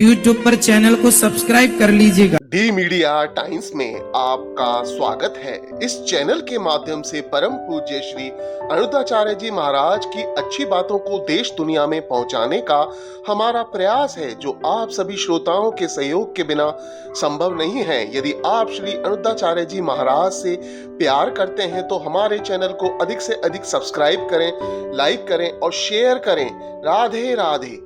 YouTube पर channel को subscribe कर लीजिएगा। डी मीडिया टाइम्स में आपका स्वागत है। इस चैनल के माध्यम से परम पूज्य श्री अनिरुद्धाचार्य जी महाराज की अच्छी बातों को देश दुनिया में पहुंचाने का हमारा प्रयास है, जो आप सभी श्रोताओं के सहयोग के बिना संभव नहीं है। यदि आप श्री अनिरुद्धाचार्य जी महाराज से प्यार करते हैं तो हमारे चैनल को अधिक से अधिक सब्सक्राइब करें, लाइक करें और शेयर करें। राधे राधे।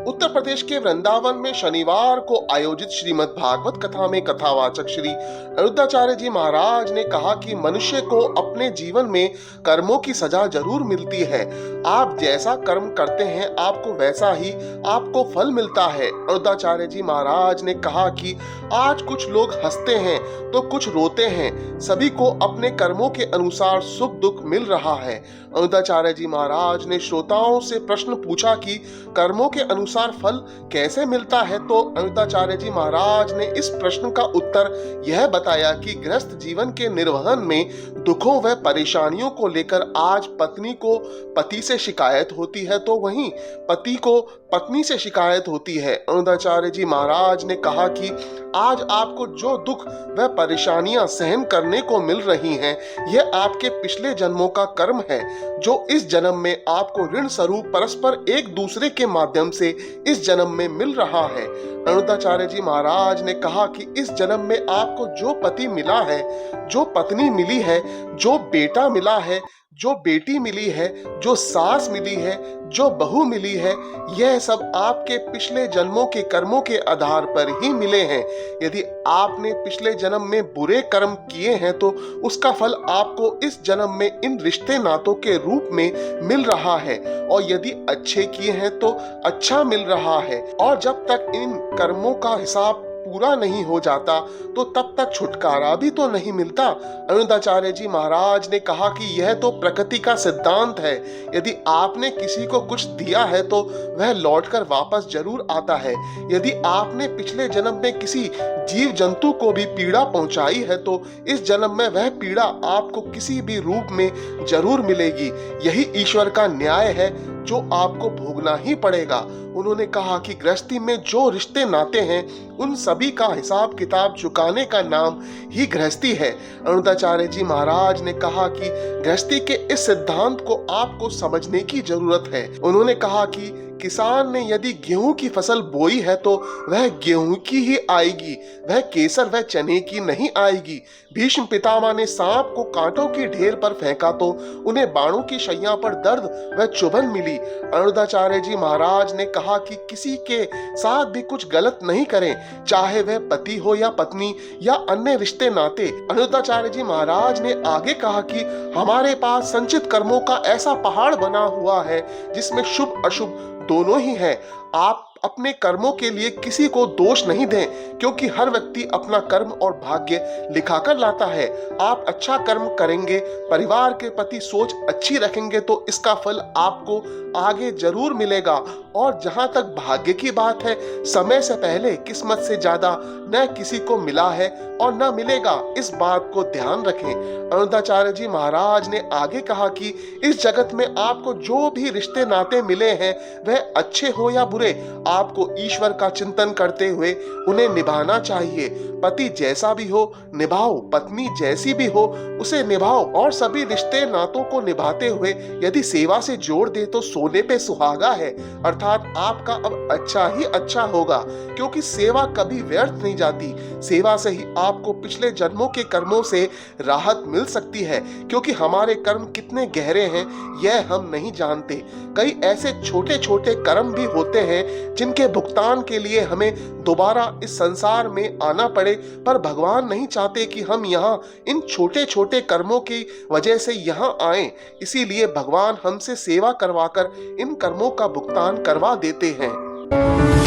उत्तर प्रदेश के वृंदावन में शनिवार को आयोजित श्रीमद् भागवत कथा में कथावाचक श्री अनिरुद्धाचार्य जी महाराज ने कहा कि मनुष्य को अपने जीवन में कर्मों की सजा जरूर मिलती है। आप जैसा कर्म करते हैं आपको वैसा ही आपको फल मिलता है। अनिरुद्धाचार्य जी महाराज ने कहा कि आज कुछ लोग हंसते हैं तो कुछ रोते हैं, सभी को अपने कर्मों के अनुसार सुख दुख मिल रहा है। अनिरुद्धाचार्य जी महाराज ने श्रोताओं से प्रश्न पूछा कि कर्मों के अनुसार फल कैसे मिलता है, तो अनिरुद्धाचार्य जी महाराज ने इस प्रश्न का उत्तर यह बताया कि गृहस्थ जीवन के निर्वहन में दुखों व परेशानियों को लेकर आज पत्नी को पति से शिकायत होती है तो वहीं पति को पत्नी से शिकायत होती है। अनिरुद्धाचार्य जी महाराज ने कहा कि आज आपको जो दुख व परेशानियां सहन करने को मिल रही हैं, यह आपके पिछले जन्मों का कर्म है, जो इस जन्म में आपको ऋण स्वरूप परस्पर एक दूसरे के माध्यम से इस जन्म में मिल रहा है। अनिरुद्धाचार्य जी महाराज ने कहा कि इस जन्म में आपको जो पति मिला है, जो पत्नी मिली है, जो बेटा मिला है, जो बेटी मिली है, जो सास मिली है, जो बहू मिली है, यह सब आपके पिछले जन्मों के कर्मों के आधार पर ही मिले हैं। यदि आपने पिछले जन्म में बुरे कर्म किए हैं तो उसका फल आपको इस जन्म में इन रिश्ते नातों के रूप में मिल रहा है, और यदि अच्छे किए हैं तो अच्छा मिल रहा है। और जब तक इन कर्मों का हिसाब पूरा नहीं हो जाता तो तब तक छुटकारा भी तो नहीं मिलता। अनिरुद्धाचार्य जी महाराज ने कहा कि यह तो प्रकृति का सिद्धांत है। यदि आपने किसी को कुछ दिया है तो वह लौटकर वापस जरूर आता है। यदि आपने पिछले जन्म में किसी जीव जंतु को भी पीड़ा पहुंचाई है तो इस जन्म में वह पीड़ा आपको किसी भी रूप में जरूर मिलेगी। यही ईश्वर का न्याय है जो आपको भोगना ही पड़ेगा। उन्होंने कहा कि गृहस्थी में जो रिश्ते नाते हैं उन सभी का हिसाब किताब चुकाने का नाम ही गृहस्थी है। अनिरुद्धाचार्य जी महाराज ने कहा कि गृहस्थी के इस सिद्धांत को आपको समझने की जरूरत है। उन्होंने कहा कि किसान ने यदि गेहूं की फसल बोई है तो वह गेहूं की ही आएगी, वह केसर व चने की नहीं आएगी। भीष्म पितामह ने सांप को कांटों की ढेर पर फेंका तो उन्हें बाणों की शैया पर दर्द व चुभन मिली। अनिरुद्धाचार्य जी महाराज ने कहा कि किसी के साथ भी कुछ गलत नहीं करें, चाहे वह पति हो या पत्नी या अन्य रिश्ते नाते। अनिरुद्धाचार्य जी महाराज ने आगे कहा कि हमारे पास संचित कर्मों का ऐसा पहाड़ बना हुआ है जिसमें शुभ अशुभ दोनों ही है। आप अपने कर्मों के लिए किसी को दोष नहीं दें, क्योंकि हर व्यक्ति अपना कर्म और भाग्य लिखा कर लाता है। आप अच्छा कर्म करेंगे, परिवार के प्रति सोच अच्छी रखेंगे तो इसका फल आपको आगे जरूर मिलेगा। और जहां तक भाग्य की बात है, समय से पहले किस्मत से ज्यादा न किसी को मिला है और न मिलेगा, इस बात को ध्यान रखें। अनिरुद्धाचार्य जी महाराज ने आगे कहा कि इस जगत में आपको जो भी रिश्ते नाते मिले हैं वह अच्छे हो या बुरे, आपको ईश्वर का चिंतन करते हुए उन्हें निभाना चाहिए। पति जैसा भी हो निभाओ, पत्नी जैसी भी हो उसे निभाओ, और सभी रिश्ते नातों को निभाते हुए यदि सेवा से जोड़ दे तो सोने पे सुहागा है। अर्थात आपका अब अच्छा ही अच्छा होगा, क्योंकि सेवा कभी व्यर्थ नहीं जाती। सेवा से ही आपको पिछले जन्मों के कर्मों से राहत मिल सकती है, क्योंकि हमारे कर्म कितने गहरे हैं यह हम नहीं जानते। कई ऐसे छोटे छोटे कर्म भी होते हैं जिनके भुगतान के लिए हमें दोबारा इस संसार में आना पड़े, पर भगवान नहीं चाहते कि हम यहाँ इन छोटे छोटे कर्मों की वजह से यहाँ आएं। इसीलिए भगवान हमसे सेवा करवाकर इन कर्मों का भुगतान करवा देते हैं।